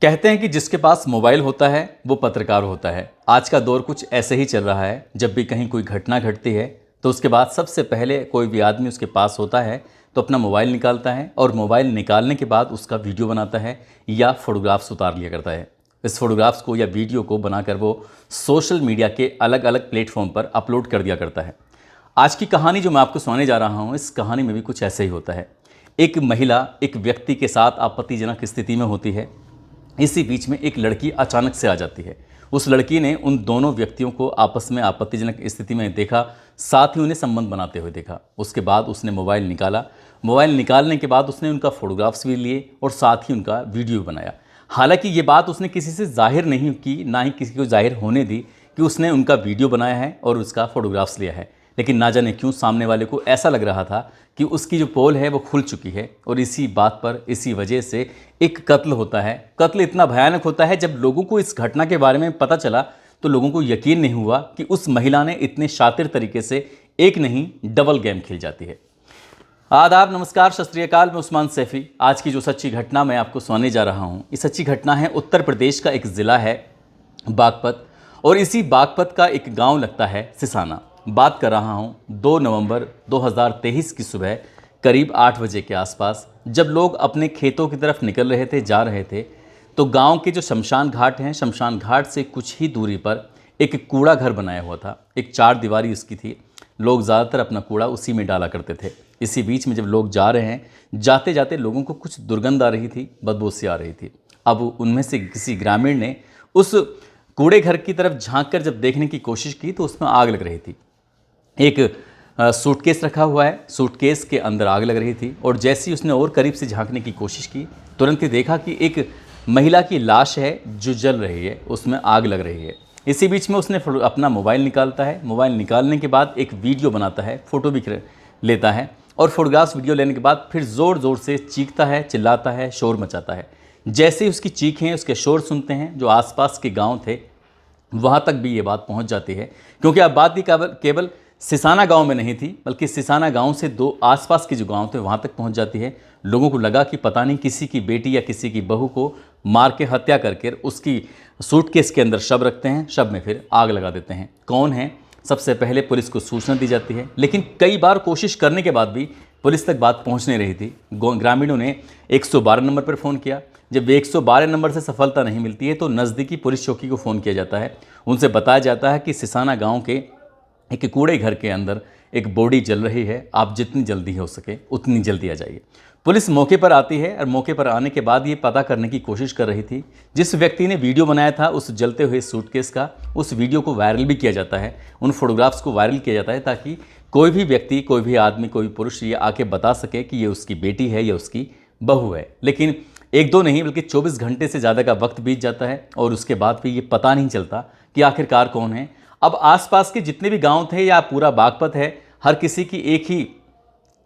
कहते हैं कि जिसके पास मोबाइल होता है वो पत्रकार होता है। आज का दौर कुछ ऐसे ही चल रहा है। जब भी कहीं कोई घटना घटती है तो उसके बाद सबसे पहले कोई भी आदमी उसके पास होता है तो अपना मोबाइल निकालता है और मोबाइल निकालने के बाद उसका वीडियो बनाता है या फोटोग्राफ्स उतार लिया करता है। इस फोटोग्राफ्स को या वीडियो को बनाकर वो सोशल मीडिया के अलग अलग प्लेटफॉर्म पर अपलोड कर दिया करता है। आज की कहानी जो मैं आपको सुनाने जा रहा हूँ, इस कहानी में भी कुछ ऐसे ही होता है। एक महिला एक व्यक्ति के साथ आपत्तिजनक स्थिति में होती है। इसी बीच में एक लड़की अचानक से आ जाती है। उस लड़की ने उन दोनों व्यक्तियों को आपस में आपत्तिजनक स्थिति में देखा, साथ ही उन्हें संबंध बनाते हुए देखा। उसके बाद उसने मोबाइल निकाला। मोबाइल निकालने के बाद उसने उनका फोटोग्राफ्स भी लिए और साथ ही उनका वीडियो बनाया। हालांकि ये बात उसने किसी से जाहिर नहीं की, ना ही किसी को जाहिर होने दी कि उसने उनका वीडियो बनाया है और उसका फोटोग्राफ्स लिया है। लेकिन ना जाने क्यों सामने वाले को ऐसा लग रहा था कि उसकी जो पोल है वो खुल चुकी है और इसी बात पर, इसी वजह से एक कत्ल होता है। कत्ल इतना भयानक होता है, जब लोगों को इस घटना के बारे में पता चला तो लोगों को यकीन नहीं हुआ कि उस महिला ने इतने शातिर तरीके से एक नहीं डबल गेम खेल जाती है। आदाब, नमस्कार, सत श्री अकाल। मैं उस्मान सैफी। आज की जो सच्ची घटना मैं आपको सुनाने जा रहा हूँ, ये सच्ची घटना है उत्तर प्रदेश का एक ज़िला है बागपत, और इसी बागपत का एक गाँव लगता है सिसाना। बात कर रहा हूँ 2 नवंबर 2023 की सुबह करीब 8 बजे के आसपास, जब लोग अपने खेतों की तरफ निकल रहे थे, जा रहे थे, तो गांव के जो शमशान घाट हैं, शमशान घाट से कुछ ही दूरी पर एक कूड़ा घर बनाया हुआ था। एक 4 दीवारी उसकी थी। लोग ज़्यादातर अपना कूड़ा उसी में डाला करते थे। इसी बीच में जब लोग जा रहे हैं, जाते जाते लोगों को कुछ दुर्गंध आ रही थी, बदबू सी आ रही थी। अब उनमें से किसी ग्रामीण ने उस कूड़े घर की तरफ झाँक कर जब देखने की कोशिश की तो उसमें आग लग रही थी। एक सूटकेस रखा हुआ है, सूटकेस के अंदर आग लग रही थी, और जैसे ही उसने और करीब से झांकने की कोशिश की, तुरंत ही देखा कि एक महिला की लाश है जो जल रही है, उसमें आग लग रही है। इसी बीच में उसने अपना मोबाइल निकालता है। मोबाइल निकालने के बाद एक वीडियो बनाता है, फ़ोटो भी लेता है, और फोटोग्राफ्स वीडियो लेने के बाद फिर ज़ोर ज़ोर से चीखता है, चिल्लाता है, शोर मचाता है। जैसे ही उसकी चीखें, उसके शोर सुनते हैं जो आसपास के गांव थे, वहाँ तक भी ये बात पहुँच जाती है। क्योंकि अब बात भी केवल सिसाना गांव में नहीं थी, बल्कि सिसाना गांव से 2 आसपास के जो गांव थे वहाँ तक पहुँच जाती है। लोगों को लगा कि पता नहीं किसी की बेटी या किसी की बहू को मार के हत्या करके उसकी सूटकेस के अंदर शव रखते हैं, शव में फिर आग लगा देते हैं। कौन है? सबसे पहले पुलिस को सूचना दी जाती है, लेकिन कई बार कोशिश करने के बाद भी पुलिस तक बात पहुँच नहीं रही थी। ग्रामीणों ने 112 नंबर पर फ़ोन किया। जब 112 नंबर से सफलता नहीं मिलती है तो नज़दीकी पुलिस चौकी को फ़ोन किया जाता है। उनसे बताया जाता है कि सिसाना गाँव के एक कूड़े घर के अंदर एक बॉडी जल रही है, आप जितनी जल्दी हो सके उतनी जल्दी आ जाइए। पुलिस मौके पर आती है, और मौके पर आने के बाद ये पता करने की कोशिश कर रही थी, जिस व्यक्ति ने वीडियो बनाया था उस जलते हुए सूटकेस का, उस वीडियो को वायरल भी किया जाता है, उन फोटोग्राफ्स को वायरल किया जाता है, ताकि कोई भी व्यक्ति, कोई भी आदमी, कोई भी पुरुष ये आके बता सके कि ये उसकी बेटी है या उसकी बहू है। लेकिन 1-2 नहीं बल्कि 24 घंटे से ज़्यादा का वक्त बीत जाता है और उसके बाद भी ये पता नहीं चलता कि आखिरकार कौन है। अब आसपास के जितने भी गांव थे या पूरा बागपत है, हर किसी की एक ही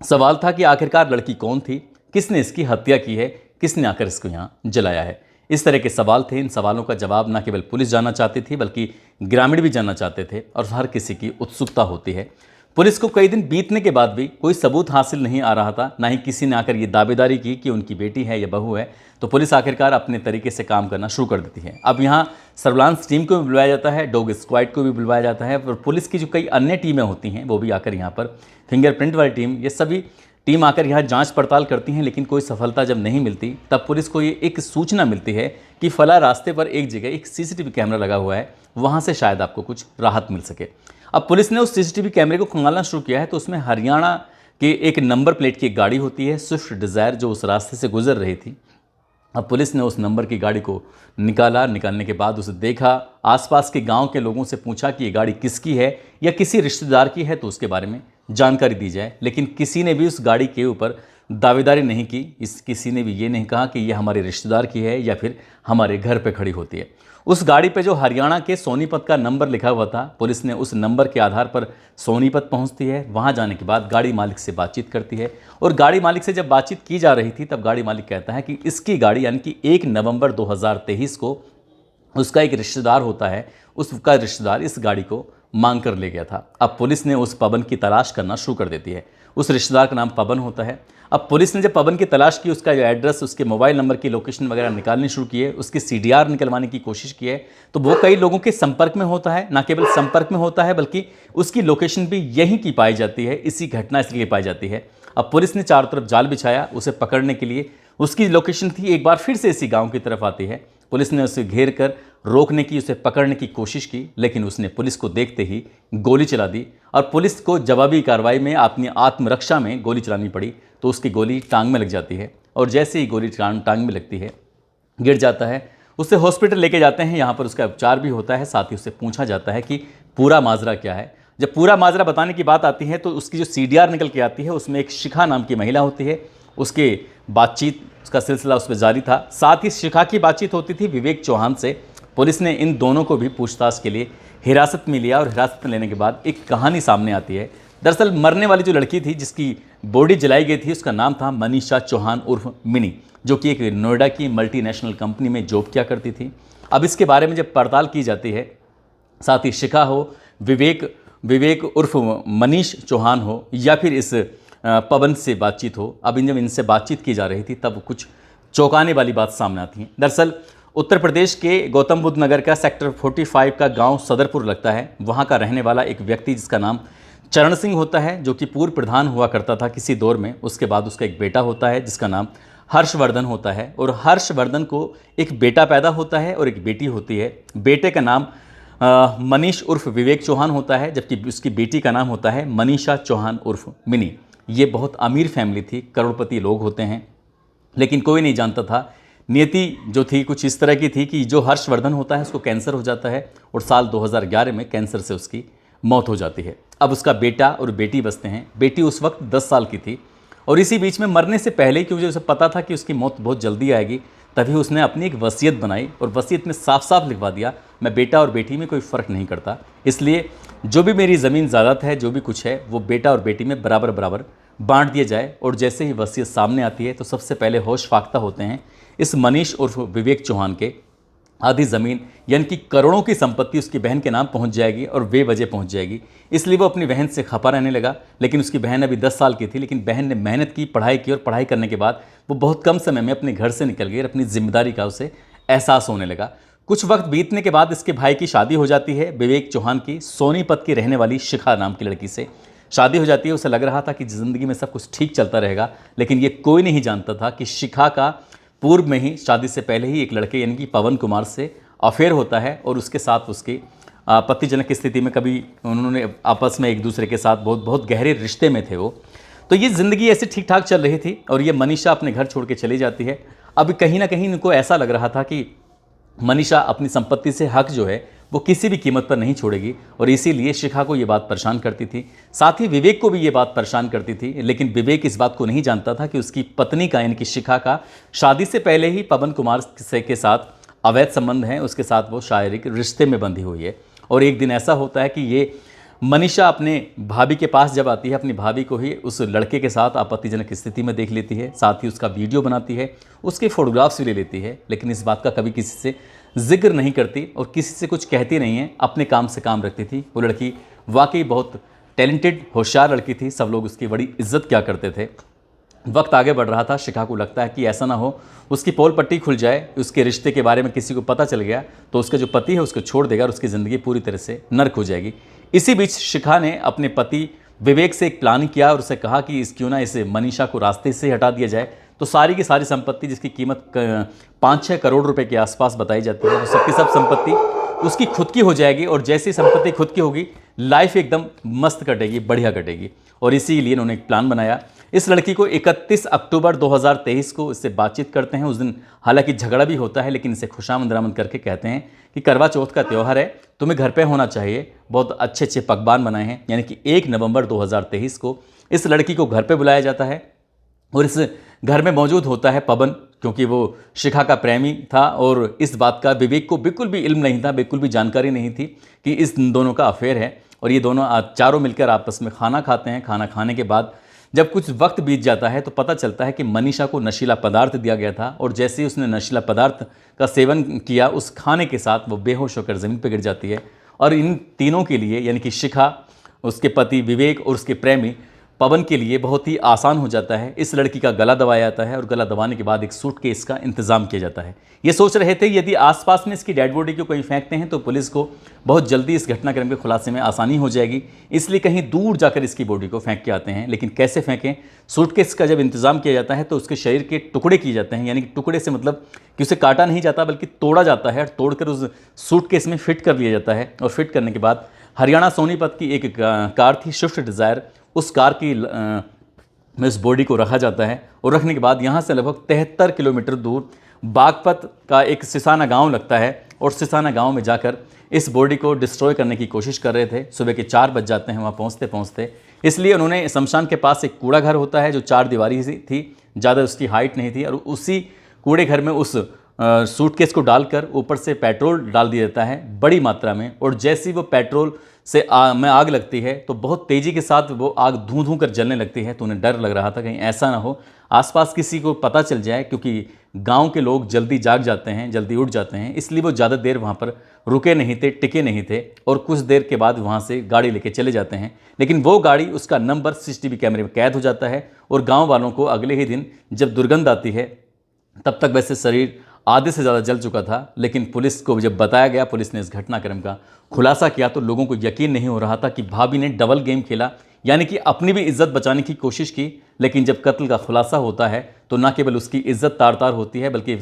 सवाल था कि आखिरकार लड़की कौन थी, किसने इसकी हत्या की है, किसने आकर इसको यहाँ जलाया है। इस तरह के सवाल थे। इन सवालों का जवाब न केवल पुलिस जानना चाहती थी, बल्कि ग्रामीण भी जानना चाहते थे, और हर किसी की उत्सुकता होती है। पुलिस को कई दिन बीतने के बाद भी कोई सबूत हासिल नहीं आ रहा था, ना ही किसी ने आकर ये दावेदारी की कि उनकी बेटी है या बहू है। तो पुलिस आखिरकार अपने तरीके से काम करना शुरू कर देती है। अब यहाँ सर्विलांस टीम को भी बुलवाया जाता है, डॉग स्क्वाड को भी बुलवाया जाता है, और पुलिस की जो कई अन्य टीमें होती हैं वो भी आकर यहाँ पर, फिंगरप्रिंट वाली टीम, ये सभी टीम आकर यहाँ जांच पड़ताल करती हैं। लेकिन कोई सफलता जब नहीं मिलती, तब पुलिस को ये एक सूचना मिलती है कि फला रास्ते पर एक जगह एक सीसीटीवी कैमरा लगा हुआ है, वहाँ से शायद आपको कुछ राहत मिल सके। अब पुलिस ने उस सीसीटीवी कैमरे को खंगालना शुरू किया है, तो उसमें हरियाणा के एक नंबर प्लेट की एक गाड़ी होती है, स्विफ्ट डिज़ायर, जो उस रास्ते से गुजर रही थी। अब पुलिस ने उस नंबर की गाड़ी को निकाला। निकालने के बाद उसे देखा, आसपास के गांव के लोगों से पूछा कि ये गाड़ी किसकी है या किसी रिश्तेदार की है तो उसके बारे में जानकारी दी जाए। लेकिन किसी ने भी उस गाड़ी के ऊपर दावेदारी नहीं की। किसी ने भी ये नहीं कहा कि ये हमारे रिश्तेदार की है या फिर हमारे घर पे खड़ी होती है। उस गाड़ी पे जो हरियाणा के सोनीपत का नंबर लिखा हुआ था, पुलिस ने उस नंबर के आधार पर सोनीपत पहुंचती है। वहां जाने के बाद गाड़ी मालिक से बातचीत करती है, और गाड़ी मालिक से जब बातचीत की जा रही थी तब गाड़ी मालिक कहता है कि इसकी गाड़ी, यानी कि 1 नवंबर 2023 को उसका एक रिश्तेदार होता है, उसका रिश्तेदार इस गाड़ी को मांग कर ले गया था। अब पुलिस ने उस पवन की तलाश करना शुरू कर देती है। उस रिश्तेदार का नाम पवन होता है। अब पुलिस ने जब पवन की तलाश की, उसका जो एड्रेस, उसके मोबाइल नंबर की लोकेशन वगैरह निकालनी शुरू की है, उसकी सीडीआर निकलवाने की कोशिश की है, तो वो कई लोगों के संपर्क में होता है। ना केवल संपर्क में होता है बल्कि उसकी लोकेशन भी यहीं की पाई जाती है, इसी घटना इसलिए पाई जाती है। अब पुलिस ने चारों तरफ जाल बिछाया उसे पकड़ने के लिए। उसकी लोकेशन थी एक बार फिर से इसी गाँव की तरफ आती है। पुलिस ने उसे घेर कर रोकने की, उसे पकड़ने की कोशिश की, लेकिन उसने पुलिस को देखते ही गोली चला दी और पुलिस को जवाबी कार्रवाई में अपनी आत्मरक्षा में गोली चलानी पड़ी। तो उसकी गोली टांग में लग जाती है और जैसे ही गोली टांग में लगती है, गिर जाता है। उसे हॉस्पिटल लेके जाते हैं, यहाँ पर उसका उपचार भी होता है। साथ ही उससे पूछा जाता है कि पूरा माजरा क्या है। जब पूरा माजरा बताने की बात आती है तो उसकी जो सीडीआर निकल के आती है उसमें एक शिखा नाम की महिला होती है। उसके बातचीत, उसका सिलसिला उसमें जारी था। साथ ही शिखा की बातचीत होती थी विवेक चौहान से। पुलिस ने इन दोनों को भी पूछताछ के लिए हिरासत में लिया और हिरासत में लेने के बाद एक कहानी सामने आती है। दरअसल मरने वाली जो लड़की थी जिसकी बॉडी जलाई गई थी, उसका नाम था मनीषा चौहान उर्फ मिनी, जो कि एक नोएडा की मल्टीनेशनल कंपनी में जॉब किया करती थी। अब इसके बारे में जब पड़ताल की जाती है, साथ ही शिखा हो, विवेक उर्फ मनीष चौहान हो या फिर इस पवन से बातचीत हो, अब जब इनसे बातचीत की जा रही थी तब कुछ चौंकाने वाली बात सामने आती है। दरअसल उत्तर प्रदेश के गौतम बुद्ध नगर का सेक्टर 45 का गांव सदरपुर लगता है। वहां का रहने वाला एक व्यक्ति जिसका नाम चरण सिंह होता है, जो कि पूर्व प्रधान हुआ करता था किसी दौर में। उसके बाद उसका एक बेटा होता है जिसका नाम हर्षवर्धन होता है और हर्षवर्धन को एक बेटा पैदा होता है और एक बेटी होती है। बेटे का नाम मनीष उर्फ विवेक चौहान होता है, जबकि उसकी बेटी का नाम होता है मनीषा चौहान उर्फ मिनी। ये बहुत अमीर फैमिली थी, करोड़पति लोग होते हैं, लेकिन कोई नहीं जानता था। नियति जो थी कुछ इस तरह की थी कि जो हर्षवर्धन होता है उसको कैंसर हो जाता है और साल 2011 में कैंसर से उसकी मौत हो जाती है। अब उसका बेटा और बेटी बसते हैं। बेटी उस वक्त 10 साल की थी और इसी बीच में मरने से पहले, क्योंकि उसे पता था कि उसकी मौत बहुत जल्दी आएगी, तभी उसने अपनी एक वसीयत बनाई और वसीयत में साफ साफ लिखवा दिया, मैं बेटा और बेटी में कोई फ़र्क नहीं करता, इसलिए जो भी मेरी ज़मीन ज़्यादात है, जो भी कुछ है, वो बेटा और बेटी में बराबर बराबर बांट दिया जाए। और जैसे ही वसीयत सामने आती है तो सबसे पहले होश फाख्ता होते हैं इस मनीष उर्फ विवेक चौहान के। आधी ज़मीन यानी कि करोड़ों की संपत्ति उसकी बहन के नाम पहुंच जाएगी और बेवजह पहुंच जाएगी। इसलिए वो अपनी बहन से खपा रहने लगा। लेकिन उसकी बहन अभी 10 साल की थी, लेकिन बहन ने मेहनत की, पढ़ाई की और पढ़ाई करने के बाद वो बहुत कम समय में अपने घर से निकल गई और अपनी जिम्मेदारी का उसे एहसास होने लगा। कुछ वक्त बीतने के बाद इसके भाई की शादी हो जाती है विवेक चौहान की सोनीपत की रहने वाली शिखा नाम की लड़की से शादी हो जाती है। उसे लग रहा था कि ज़िंदगी में सब कुछ ठीक चलता रहेगा, लेकिन ये कोई नहीं जानता था कि शिखा का पूर्व में ही, शादी से पहले ही, एक लड़के यानी कि पवन कुमार से अफेयर होता है और उसके साथ उसकी आपत्तिजनक स्थिति में कभी उन्होंने आपस में एक दूसरे के साथ बहुत गहरे रिश्ते में थे वो। तो ये ज़िंदगी ऐसे ठीक ठाक चल रही थी और ये मनीषा अपने घर छोड़ के चली जाती है। अब कहीं ना कहीं इनको ऐसा लग रहा था कि मनीषा अपनी संपत्ति से हक जो है वो किसी भी कीमत पर नहीं छोड़ेगी और इसीलिए शिखा को ये बात परेशान करती थी। साथ ही विवेक को भी ये बात परेशान करती थी, लेकिन विवेक इस बात को नहीं जानता था कि उसकी पत्नी का यानी कि शिखा का शादी से पहले ही पवन कुमार से के साथ अवैध संबंध हैं, उसके साथ वो शारीरिक रिश्ते में बंधी हुई है। और एक दिन ऐसा होता है कि ये मनीषा अपने भाभी के पास जब आती है, अपनी भाभी को ही उस लड़के के साथ आपत्तिजनक स्थिति में देख लेती है, साथ ही उसका वीडियो बनाती है, उसके फोटोग्राफ्स भी ले लेती है, लेकिन इस बात का कभी किसी से जिक्र नहीं करती और किसी से कुछ कहती नहीं है, अपने काम से काम रखती थी। वो लड़की वाकई बहुत टैलेंटेड, होशियार लड़की थी, सब लोग उसकी बड़ी इज्जत किया करते थे। वक्त आगे बढ़ रहा था, शिखा को लगता है कि ऐसा ना हो उसकी पोल पट्टी खुल जाए, उसके रिश्ते के बारे में किसी को पता चल गया तो उसका जो पति है उसको छोड़ देगा और उसकी ज़िंदगी पूरी तरह से नर्क हो जाएगी। इसी बीच शिखा ने अपने पति विवेक से एक प्लान किया और उसे कहा कि क्यों ना इसे मनीषा को रास्ते से हटा दिया जाए, तो सारी की सारी संपत्ति जिसकी कीमत 5-6 करोड़ रुपए के आसपास बताई जाती है, तो सबकी सब संपत्ति उसकी खुद की हो जाएगी और जैसी संपत्ति खुद की होगी लाइफ एकदम मस्त कटेगी, बढ़िया कटेगी। और इसीलिए इन्होंने एक प्लान बनाया। इस लड़की को 31 अक्टूबर 2023 को इससे बातचीत करते हैं। उस दिन हालांकि झगड़ा भी होता है, लेकिन इसे खुशामद रामद करके कहते हैं कि करवा चौथ का त्यौहार है, तुम्हें घर पे होना चाहिए, बहुत अच्छे अच्छे पकवान बनाए हैं। यानी कि 1 नवंबर 2023 को इस लड़की को घर पे बुलाया जाता है और इस घर में मौजूद होता है पवन, क्योंकि वो शिखा का प्रेमी था और इस बात का विवेक को बिल्कुल भी इल्म नहीं था, बिल्कुल भी जानकारी नहीं थी कि इस दोनों का अफेयर है। और ये दोनों चारों मिलकर आपस में खाना खाते हैं। खाना खाने के बाद जब कुछ वक्त बीत जाता है तो पता चलता है कि मनीषा को नशीला पदार्थ दिया गया था और जैसे ही उसने नशीला पदार्थ का सेवन किया, उस खाने के साथ वो बेहोश होकर ज़मीन पर गिर जाती है। और इन तीनों के लिए यानी कि शिखा, उसके पति विवेक और उसके प्रेमी पवन के लिए बहुत ही आसान हो जाता है। इस लड़की का गला दबाया जाता है और गला दबाने के बाद एक सूटकेस का इंतजाम किया जाता है। ये सोच रहे थे यदि आसपास में इसकी डेड बॉडी को कहीं फेंकते हैं तो पुलिस को बहुत जल्दी इस घटनाक्रम के खुलासे में आसानी हो जाएगी, इसलिए कहीं दूर जाकर इसकी बॉडी को फेंक के आते हैं। लेकिन कैसे फेंकें? सूटकेस का जब इंतजाम किया जाता है तो उसके शरीर के टुकड़े किए जाते हैं, यानी कि टुकड़े से मतलब कि उसे काटा नहीं जाता बल्कि तोड़ा जाता है और तोड़कर उस सूटकेस में फिट कर लिया जाता है। और फिट करने के बाद हरियाणा सोनीपत की एक कार थी स्विफ्ट डिज़ायर, उस कार की में उस बॉडी को रखा जाता है। और रखने के बाद यहाँ से लगभग 73 किलोमीटर दूर बागपत का एक सिसाना गांव लगता है और सिसाना गांव में जाकर इस बॉडी को डिस्ट्रॉय करने की कोशिश कर रहे थे। सुबह के 4 बज जाते हैं वहाँ पहुँचते, इसलिए उन्होंने शमशान के पास एक कूड़ा घर होता है जो 4 दीवारी थी, ज़्यादा उसकी हाइट नहीं थी, और उसी कूड़े घर में उस सूटकेस को डालकर ऊपर से पेट्रोल डाल दिया जाता है बड़ी मात्रा में। और जैसे ही वो पेट्रोल से में आग लगती है तो बहुत तेज़ी के साथ वो आग धूं धूं कर जलने लगती है। तो उन्हें डर लग रहा था कहीं ऐसा ना हो आसपास किसी को पता चल जाए, क्योंकि गांव के लोग जल्दी जाग जाते हैं, जल्दी उठ जाते हैं, इसलिए वो ज़्यादा देर वहाँ पर रुके नहीं थे, टिके नहीं थे और कुछ देर के बाद वहाँ से गाड़ी लेके चले जाते हैं। लेकिन वो गाड़ी, उसका नंबर CCTV कैमरे में कैद हो जाता है और गाँव वालों को अगले ही दिन जब दुर्गंध आती है, तब तक वैसे शरीर आधे से ज़्यादा जल चुका था। लेकिन पुलिस को जब बताया गया, पुलिस ने इस घटनाक्रम का खुलासा किया तो लोगों को यकीन नहीं हो रहा था कि भाभी ने डबल गेम खेला, यानी कि अपनी भी इज्जत बचाने की कोशिश की। लेकिन जब कत्ल का खुलासा होता है तो न केवल उसकी इज्जत तार तार होती है बल्कि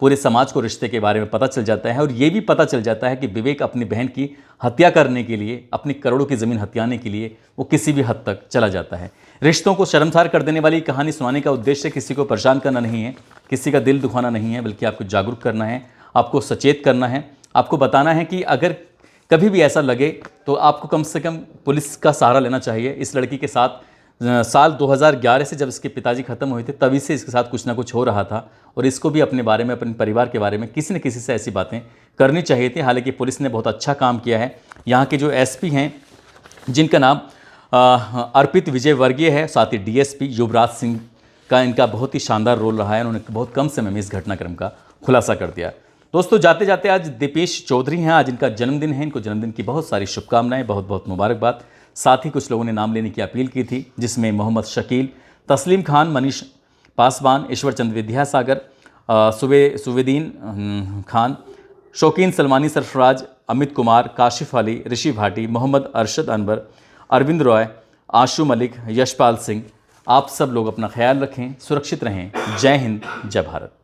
पूरे समाज को रिश्ते के बारे में पता चल जाता है। और ये भी पता चल जाता है कि विवेक अपनी बहन की हत्या करने के लिए, अपनी करोड़ों की ज़मीन हथियाने के लिए वो किसी भी हद तक चला जाता है। रिश्तों को शर्मसार कर देने वाली कहानी सुनाने का उद्देश्य किसी को परेशान करना नहीं है, किसी का दिल दुखाना नहीं है, बल्कि आपको जागरूक करना है, आपको सचेत करना है, आपको बताना है कि अगर कभी भी ऐसा लगे तो आपको कम से कम पुलिस का सहारा लेना चाहिए। इस लड़की के साथ साल 2011 से जब इसके पिताजी ख़त्म हुए थे तभी से इसके साथ कुछ ना कुछ हो रहा था और इसको भी अपने बारे में, अपने परिवार के बारे में किसी न किसी से ऐसी बातें करनी चाहिए थी। हालांकि पुलिस ने बहुत अच्छा काम किया है। यहाँ के जो SP हैं जिनका नाम अर्पित विजय वर्गीय है, साथ ही DSP युवराज सिंह का इनका बहुत ही शानदार रोल रहा है। उन्होंने बहुत कम समय में इस घटनाक्रम का खुलासा कर दिया। दोस्तों जाते जाते आज दीपेश चौधरी हैं, आज इनका जन्मदिन है। इनको जन्मदिन की बहुत सारी शुभकामनाएं, बहुत बहुत मुबारकबाद। साथ ही कुछ लोगों ने नाम लेने की अपील की थी, जिसमें मोहम्मद शकील, तस्लीम खान, मनीष पासवान, ईश्वर चंद विद्यासागर, सुवेदीन खान, शौकीन सलमानी सरफराज, अमित कुमार, काशिफ अली, ऋषि भाटी, मोहम्मद अरशद अनवर, अरविंद रॉय, आशु मलिक, यशपाल सिंह। आप सब लोग अपना ख्याल रखें, सुरक्षित रहें। जय हिंद, जय भारत।